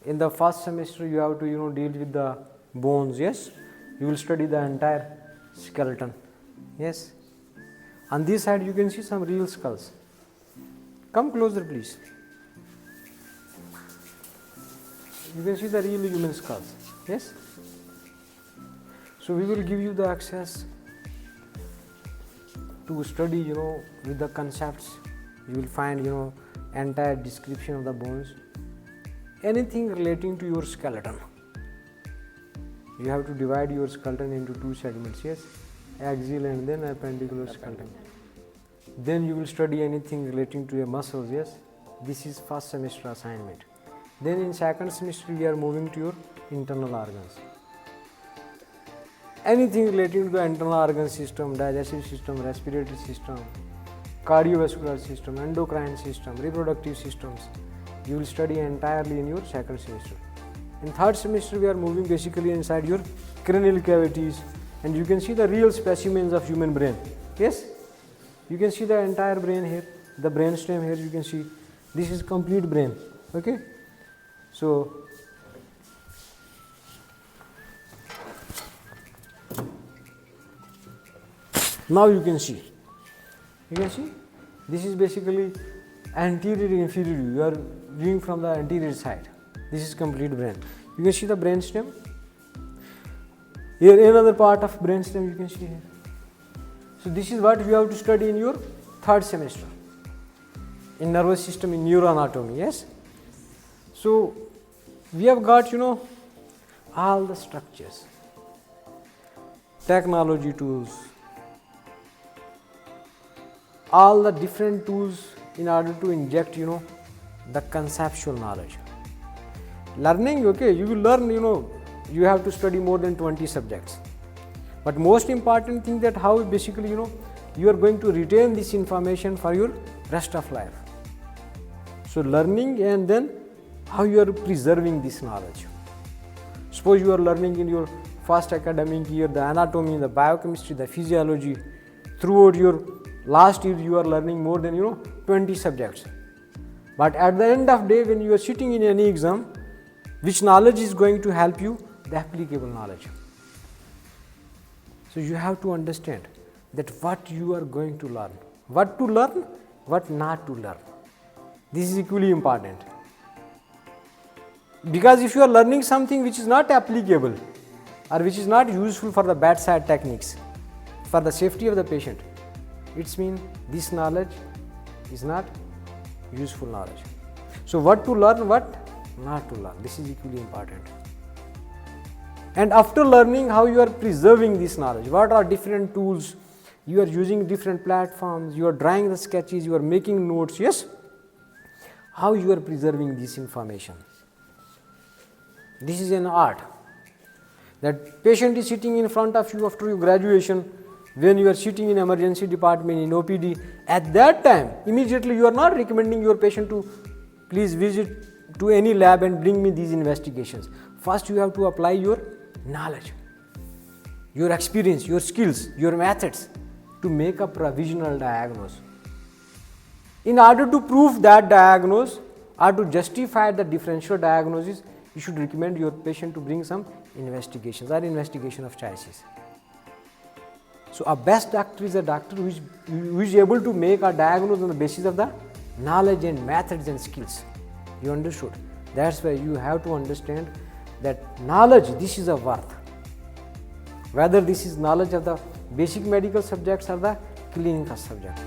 In the first semester, you have to deal with the bones. Yes, you will study the entire skeleton. Yes, on this side you can see some real skulls. Come closer, please. You can see the real human skulls. Yes. So we will give you the access to study, with the concepts. You will find, entire description of the bones. Anything relating to your skeleton. You have to divide your skeleton into two segments. Yes, axial and then appendicular skeleton. Then you will study anything relating to your muscles. Yes, this is first semester assignment. Then in second semester we are moving to your internal organs. Anything relating to the internal organ system, digestive system, respiratory system, cardiovascular system, endocrine system, reproductive systems, you will study entirely in your second semester. In third semester we are moving basically inside your cranial cavities, and you can see the real specimens of human brain. Yes, you can see the entire brain here, the brain stem here. You can see this is complete brain. Okay, so now you can see this is basically anterior inferior. You are viewing from the anterior side. This is complete brain. You can see the brain stem. Here another part of brain stem you can see here. So this is what you have to study in your third semester in nervous system, in neuroanatomy. Yes. So we have got all the structures, technology tools, all the different tools in order to inject the conceptual knowledge. Learning, okay, you will learn, you have to study more than 20 subjects. But most important thing that how basically you are going to retain this information for your rest of life. So learning, and then how you are preserving this knowledge. Suppose you are learning in your first academic year the anatomy, the biochemistry, the physiology. Throughout your last year you are learning more than 20 subjects. But at the end of the day, when you are sitting in any exam, which knowledge is going to help you? The applicable knowledge. So you have to understand that what you are going to learn, what to learn, what not to learn. This is equally important. Because if you are learning something which is not applicable or which is not useful for the bedside techniques, for the safety of the patient, it means this knowledge is not useful knowledge. So what to learn, what not to learn, this is equally important. And after learning, how you are preserving this knowledge, what are different tools, you are using different platforms, you are drawing the sketches, you are making notes. Yes, how you are preserving this information. This is an art. That patient is sitting in front of you after your graduation, when you are sitting in emergency department, in OPD, at that time, immediately you are not recommending your patient to please visit to any lab and bring me these investigations. First you have to apply your knowledge, your experience, your skills, your methods to make a provisional diagnosis. In order to prove that diagnosis or to justify the differential diagnosis, you should recommend your patient to bring some investigations or investigation of choices. So a best doctor is a doctor who is able to make a diagnosis on the basis of the knowledge and methods and skills. You understood? That's why you have to understand that knowledge, this is a worth. Whether this is knowledge of the basic medical subjects or the clinical subject.